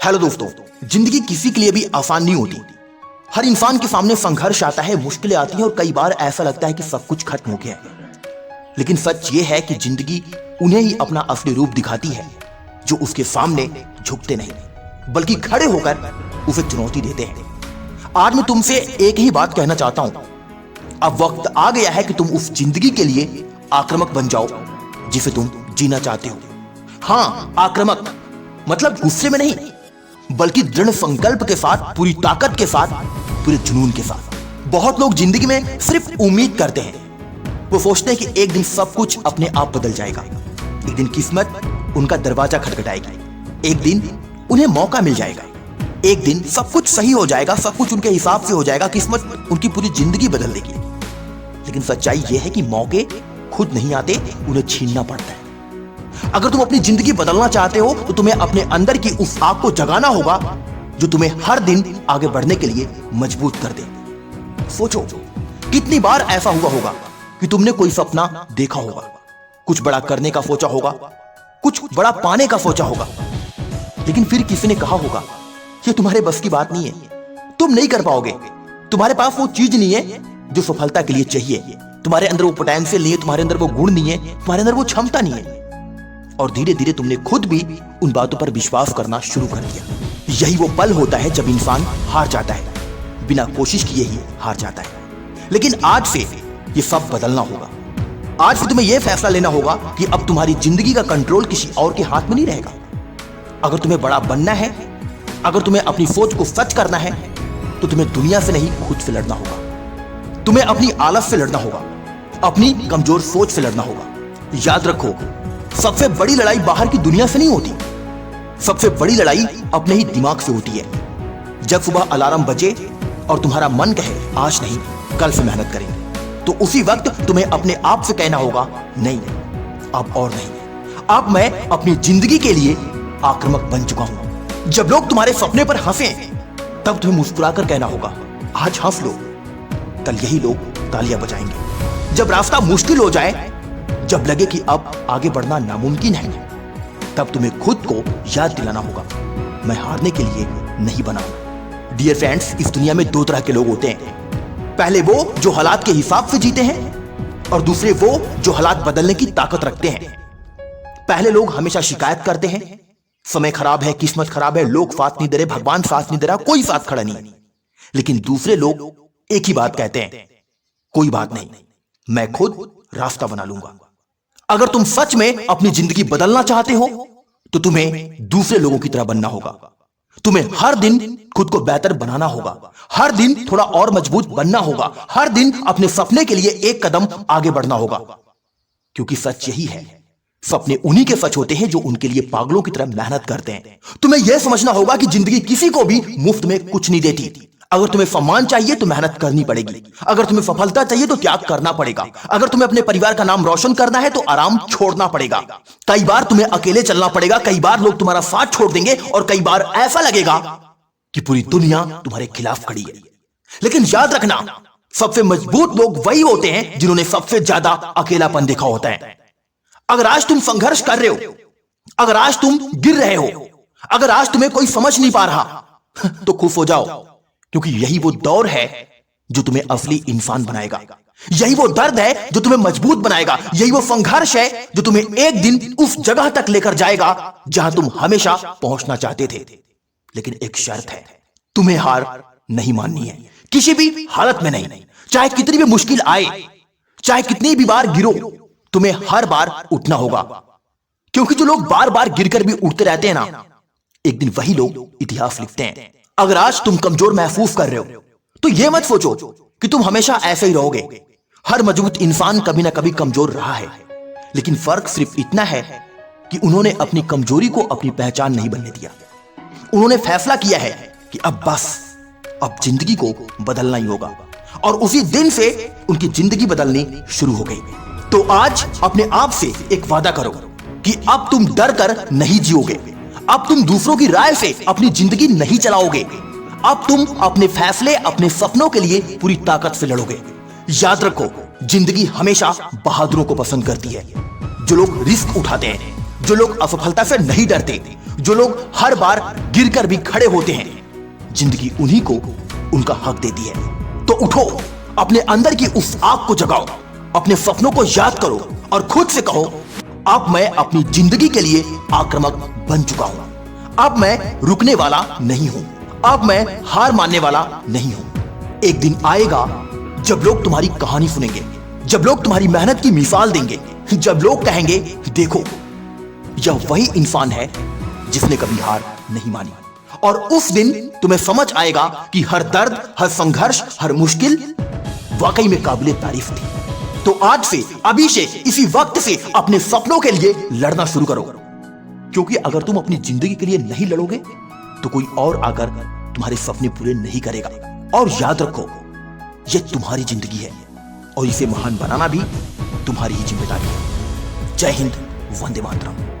Hello दोस्तों, जिंदगी किसी के लिए भी आसान नहीं होती। हर इंसान के सामने संघर्ष आता है, मुश्किलें आती हैं और कई बार ऐसा लगता है कि सब कुछ खत्म हो गया है। लेकिन सच ये है कि जिंदगी उन्हें ही अपना असली रूप दिखाती है जो उसके सामने झुकते नहीं बल्कि खड़े होकर उसे चुनौती देते हैं। आज मैं तुमसे एक ही बात कहना चाहता हूं, अब वक्त आ गया है कि तुम उस जिंदगी के लिए आक्रामक बन जाओ जिसे तुम जीना चाहते हो। हाँ, आक्रामक मतलब गुस्से में नहीं, बल्कि दृढ़ संकल्प के साथ, पूरी ताकत के साथ, पूरे जुनून के साथ। बहुत लोग जिंदगी में सिर्फ उम्मीद करते हैं। वो सोचते हैं कि एक दिन सब कुछ अपने आप बदल जाएगा, एक दिन किस्मत उनका दरवाजा खटखटाएगी, एक दिन उन्हें मौका मिल जाएगा, एक दिन सब कुछ सही हो जाएगा, सब कुछ उनके हिसाब से हो जाएगा, किस्मत उनकी पूरी जिंदगी बदल देगी। लेकिन सच्चाई यह है कि मौके खुद नहीं आते, उन्हें छीनना पड़ता है। अगर तुम अपनी जिंदगी बदलना चाहते हो तो तुम्हें अपने अंदर की उस आग को जगाना होगा जो तुम्हें हर दिन आगे बढ़ने के लिए मजबूत कर दे। सोचो, कितनी बार ऐसा हुआ होगा कि तुमने कोई सपना देखा होगा, कुछ बड़ा करने का सोचा होगा, कुछ बड़ा पाने का सोचा होगा, लेकिन फिर किसी ने कहा होगा ये तुम्हारे बस की बात नहीं है, तुम नहीं कर पाओगे, तुम्हारे पास वो चीज नहीं है जो सफलता के लिए चाहिए, तुम्हारे अंदर वो पोटेंशियल नहीं है, तुम्हारे अंदर वो गुण नहीं है, तुम्हारे अंदर वो क्षमता नहीं है। और धीरे धीरे तुमने खुद भी उन बातों पर विश्वास करना शुरू कर दिया। यही वो पल होता है जब इंसान हार जाता है, बिना कोशिश किए ही हार जाता है। लेकिन आज से ये सब बदलना होगा। आज से तुम्हें यह फैसला लेना होगा कि अब तुम्हारी जिंदगी का कंट्रोल किसी और के हाथ में नहीं रहेगा। अगर तुम्हें बड़ा बनना है, अगर तुम्हें अपनी सोच को सच करना है, तो तुम्हें दुनिया से नहीं, खुद से लड़ना होगा। तुम्हें अपनी आलस से लड़ना होगा, अपनी कमजोर सोच से लड़ना होगा। याद रखो, सबसे बड़ी लड़ाई बाहर की दुनिया से नहीं होती, सबसे बड़ी लड़ाई अपने ही दिमाग से होती है। जब सुबह अलार्म बजे और तुम्हारा मन कहे आज नहीं, कल से मेहनत करेंगे, तो उसी वक्त तुम्हें अपने आप से कहना होगा नहीं, अब और नहीं, अब मैं अपनी जिंदगी के लिए आक्रामक बन चुका हूं। जब लोग तुम्हारे सपने पर हंसे तब तुम्हें मुस्कुराकर कहना होगा आज हंस लो, कल यही लोग तालियां बजाएंगे। जब रास्ता मुश्किल हो जाए, जब लगे कि अब आगे बढ़ना नामुमकिन है, तब तुम्हें खुद को याद दिलाना होगा मैं हारने के लिए नहीं बना हूं। डियर फ्रेंड्स, इस दुनिया में दो तरह के लोग होते हैं। पहले वो जो हालात के हिसाब से जीते हैं और दूसरे वो जो हालात बदलने की ताकत रखते हैं। पहले लोग हमेशा शिकायत करते हैं, समय खराब है, किस्मत खराब है, लोग साथ नहीं दे रहे, भगवान साथ नहीं दे रहा, कोई साथ खड़ा नहीं। लेकिन दूसरे लोग एक ही बात कहते हैं, कोई बात नहीं, मैं खुद रास्ता बना लूंगा। अगर तुम सच में अपनी जिंदगी बदलना चाहते हो तो तुम्हें दूसरे लोगों की तरह बनना होगा। तुम्हें हर दिन खुद को बेहतर बनाना होगा, हर दिन थोड़ा और मजबूत बनना होगा, हर दिन अपने सपने के लिए एक कदम आगे बढ़ना होगा। क्योंकि सच यही है, सपने उन्हीं के सच होते हैं जो उनके लिए पागलों की तरह मेहनत करते हैं। तुम्हें यह समझना होगा कि जिंदगी किसी को भी मुफ्त में कुछ नहीं देती। अगर तुम्हें सम्मान चाहिए तो मेहनत करनी पड़ेगी, अगर तुम्हें सफलता चाहिए तो त्याग करना पड़ेगा, अगर तुम्हें अपने परिवार का नाम रोशन करना है तो आराम छोड़ना पड़ेगा। कई बार तुम्हें अकेले चलना पड़ेगा, कई बार लोग तुम्हारा साथ छोड़ देंगे और कई बार ऐसा लगेगा कि पूरी दुनिया तुम्हारे खिलाफ खड़ी है। लेकिन याद रखना, सबसे मजबूत लोग वही होते हैं जिन्होंने सबसे ज्यादा अकेलापन देखा होता है। अगर आज तुम संघर्ष कर रहे हो, अगर आज तुम गिर रहे हो, अगर आज तुम्हें कोई समझ नहीं पा रहा, तो खुश हो जाओ, क्योंकि यही वो दौर है जो तुम्हें असली इंसान बनाएगा। यही वो दर्द है जो तुम्हें मजबूत बनाएगा। यही वो संघर्ष है जो तुम्हें एक दिन उस जगह तक लेकर जाएगा जहां तुम हमेशा पहुंचना चाहते थे। लेकिन एक शर्त है, तुम्हें हार नहीं माननी है, किसी भी हालत में नहीं। चाहे कितनी भी मुश्किल आए, चाहे कितनी भी बार गिरो, तुम्हें हर बार उठना होगा। क्योंकि जो लोग बार बार गिरकर भी उठते रहते हैं ना, एक दिन वही लोग इतिहास लिखते हैं। अगर आज तुम कमजोर महसूस कर रहे हो तो यह मत सोचो कि तुम हमेशा ऐसे ही रहोगे। हर मजबूत इंसान कभी ना कभी कमजोर रहा है, लेकिन फर्क सिर्फ इतना है कि उन्होंने अपनी कमजोरी को अपनी पहचान नहीं बनने दिया। उन्होंने फैसला किया है कि अब बस, अब जिंदगी को बदलना ही होगा, और उसी दिन से उनकी जिंदगी बदलनी शुरू हो गई। तो आज अपने आप से एक वादा करो कि अब तुम डर कर नहीं जियोगे, अब तुम दूसरों की राय से अपनी जिंदगी नहीं चलाओगे, अब तुम अपने फैसले, अपने सपनों के लिए पूरी ताकत से लड़ोगे। याद रखो, जिंदगी हमेशा बहादुरों को पसंद करती है, जो लोग रिस्क उठाते हैं, जो लोग असफलता से नहीं डरते, जो लोग हर बार गिरकर भी खड़े होते हैं, जिंदगी उन्हीं को उनका हक देती है। तो उठो, अपने अंदर की उस आग को जगाओ, अपने सपनों को याद करो और खुद से कहो, अब मैं अपनी जिंदगी के लिए आक्रामक बन चुका हूं। अब मैं रुकने वाला नहीं हूं, अब मैं हार मानने वाला नहीं हूं। एक दिन आएगा जब लोग तुम्हारी कहानी सुनेंगे, जब लोग तुम्हारी मेहनत की मिसाल देंगे, जब लोग कहेंगे देखो यह वही इंसान है जिसने कभी हार नहीं मानी। और उस दिन तुम्हें समझ आएगा कि हर दर्द, हर संघर्ष, हर मुश्किल वाकई में काबिले तारीफ थी। तो आज से, अभी से, इसी वक्त से अपने सपनों के लिए लड़ना शुरू करो, क्योंकि अगर तुम अपनी जिंदगी के लिए नहीं लड़ोगे तो कोई और आकर तुम्हारे सपने पूरे नहीं करेगा। और याद रखो, यह तुम्हारी जिंदगी है और इसे महान बनाना भी तुम्हारी ही जिम्मेदारी है। जय हिंद, वंदे मातरम।